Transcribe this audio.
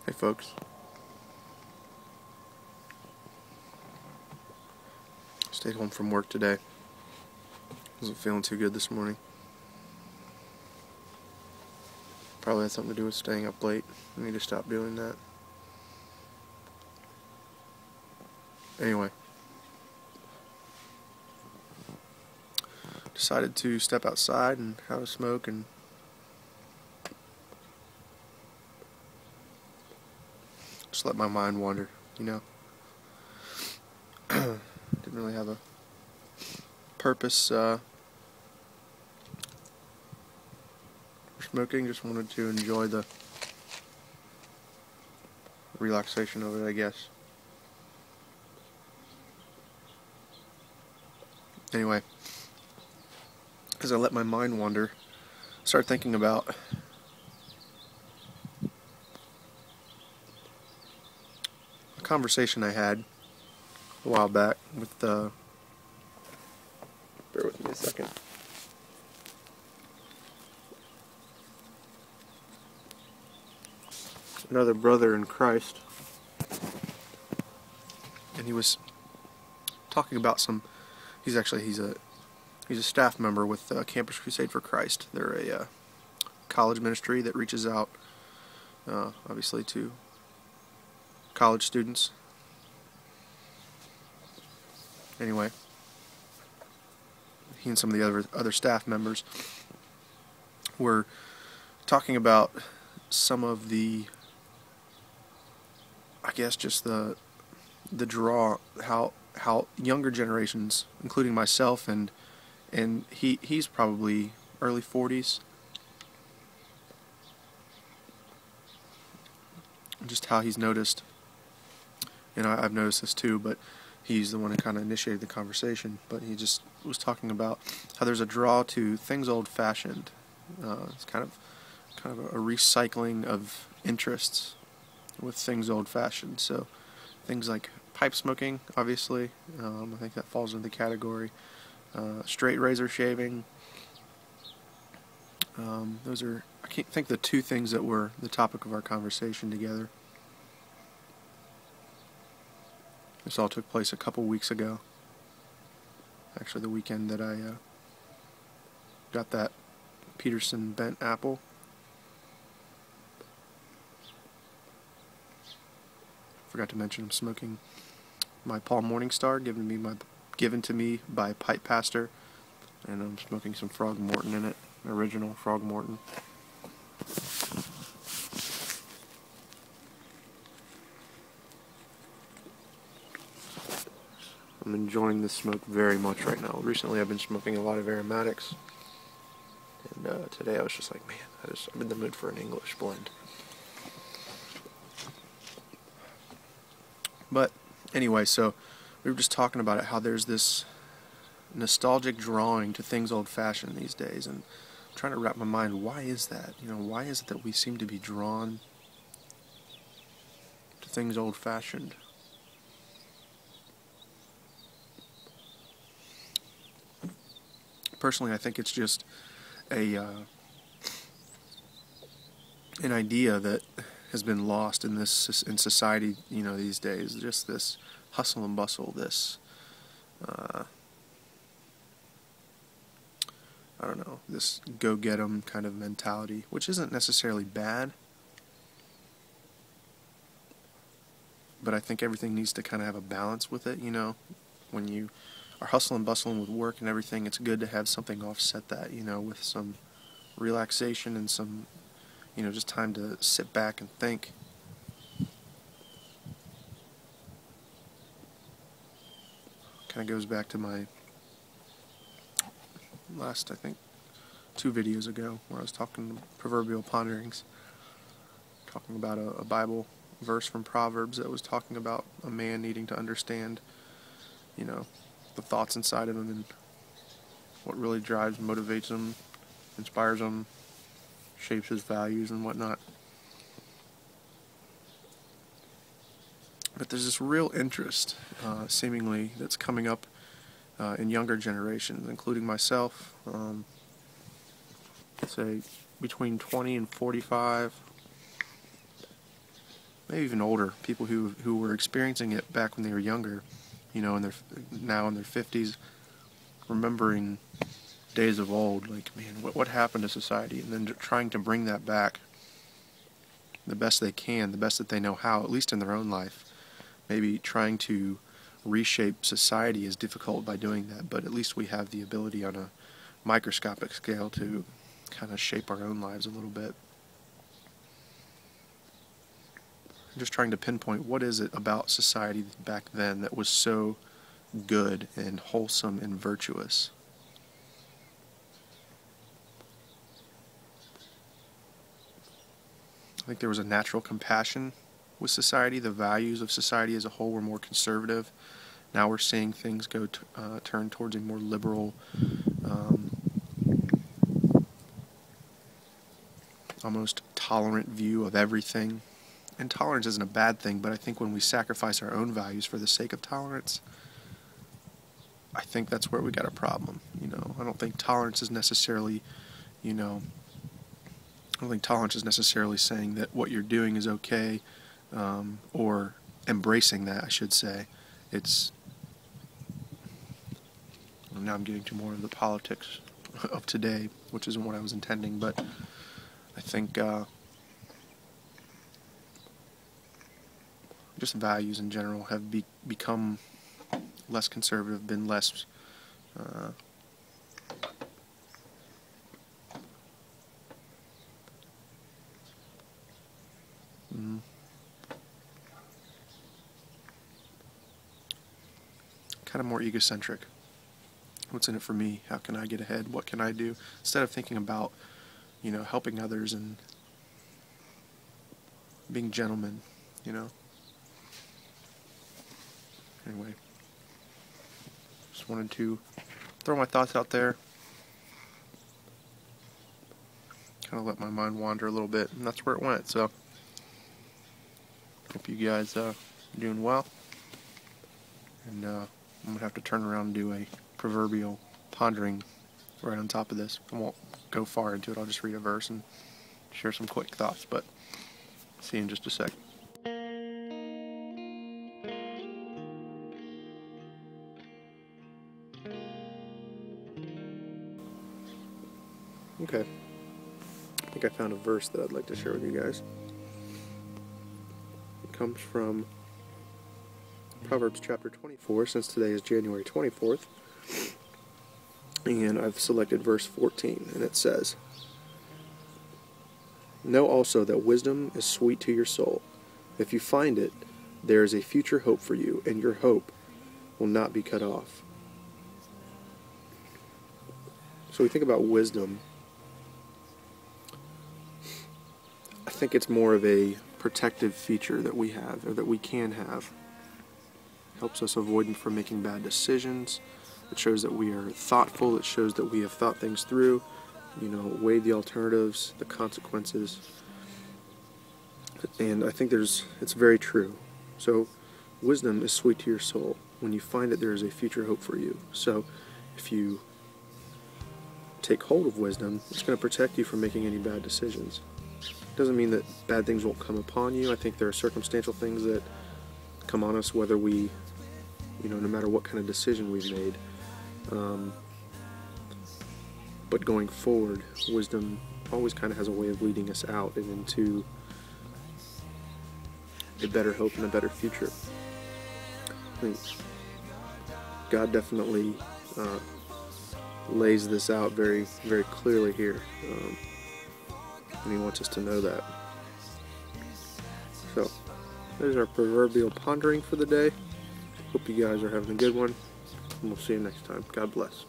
Hey folks, stayed home from work today. Wasn't feeling too good this morning. Probably had something to do with staying up late. I need to stop doing that. Anyway, decided to step outside and have a smoke and just let my mind wander, you know. Didn't really have a purpose for smoking, just wanted to enjoy the relaxation of it, I guess. Anyway, as I let my mind wander, start thinking about a conversation I had a while back with, bear with me a second. Another brother in Christ, and he was talking about he's a staff member with Campus Crusade for Christ. They're a college ministry that reaches out obviously to college students. Anyway, he and some of the other staff members were talking about some of the, I guess, just the draw, how younger generations, including myself, and he's probably early 40s, just how he's noticed, and I've noticed this too, but he's the one who kind of initiated the conversation. But he just was talking about how there's a draw to things old-fashioned. It's kind of a recycling of interests with things old-fashioned. So things like pipe smoking, obviously, I think that falls into the category. Straight razor shaving. Those are, I can't think, the two things that were the topic of our conversation together. This all took place a couple weeks ago. Actually, the weekend that I got that Peterson bent apple. Forgot to mention I'm smoking my Paul Morningstar, given to me by Pipe Pastor, and I'm smoking some Frog Morton in it, original Frog Morton. I'm enjoying this smoke very much right now. Recently I've been smoking a lot of aromatics, and today I was just like, man, I'm in the mood for an English blend. But anyway, so we were just talking about it, how there's this nostalgic drawing to things old-fashioned these days, and I'm trying to wrap my mind, why is that? You know, why is it that we seem to be drawn to things old-fashioned? Personally, I think it's just an idea that has been lost in society, you know, these days. Just this hustle and bustle, this I don't know, this go-get-'em kind of mentality, which isn't necessarily bad, but I think everything needs to kind of have a balance with it, you know. When you are hustling and bustling with work and everything, it's good to have something offset that, you know, with some relaxation and some, you know, just time to sit back and think. Kind of goes back to my last, I think, 2 videos ago, where I was talking Proverbial Ponderings, talking about a Bible verse from Proverbs that was talking about a man needing to understand, you know, the thoughts inside of him and what really drives, motivates him, inspires him, shapes his values and whatnot. But there's this real interest, seemingly, that's coming up in younger generations, including myself, say between 20 and 45, maybe even older, people who were experiencing it back when they were younger, now in their 50s, remembering days of old, like, man, what happened to society, and then trying to bring that back the best they can, the best that they know how, at least in their own life. Maybe trying to reshape society is difficult by doing that, but at least we have the ability on a microscopic scale to kind of shape our own lives a little bit. I'm just trying to pinpoint what is it about society back then that was so good and wholesome and virtuous. I think there was a natural compassion with society. The values of society as a whole were more conservative. Now we're seeing things turn towards a more liberal, almost tolerant view of everything. And tolerance isn't a bad thing, but I think when we sacrifice our own values for the sake of tolerance, I think that's where we got a problem. I don't think tolerance is necessarily, I don't think tolerance is necessarily saying that what you're doing is okay, or embracing that, I should say. Now I'm getting to more of the politics of today, which isn't what I was intending, but I think just values in general have become less conservative, been less kind of more egocentric. What's in it for me? How can I get ahead? What can I do? Instead of thinking about, helping others and being gentlemen, Anyway, just wanted to throw my thoughts out there, kind of let my mind wander a little bit, and that's where it went. So, hope you guys are doing well, and I'm going to have to turn around and do a proverbial pondering right on top of this. I won't go far into it, I'll just read a verse and share some quick thoughts, but see you in just a sec. Okay, I think I found a verse that I'd like to share with you guys. It comes from Proverbs chapter 24, since today is January 24th, and I've selected verse 14, and it says, "Know also that wisdom is sweet to your soul. If you find it, there is a future hope for you, and your hope will not be cut off." So we think about wisdom. I think it's more of a protective feature that we have, or that we can have. It helps us avoid from making bad decisions. It shows that we are thoughtful. It shows that we have thought things through, weighed the alternatives, the consequences. And I think it's very true. So wisdom is sweet to your soul. When you find it, there is a future hope for you. So if you take hold of wisdom, it's going to protect you from making any bad decisions. Doesn't mean that bad things won't come upon you. I think there are circumstantial things that come on us, whether we, no matter what kind of decision we've made. But going forward, wisdom always kind of has a way of leading us out and into a better hope and a better future. I think God definitely lays this out very, very clearly here. And He wants us to know that. So, there's our proverbial pondering for the day. Hope you guys are having a good one, and we'll see you next time. God bless.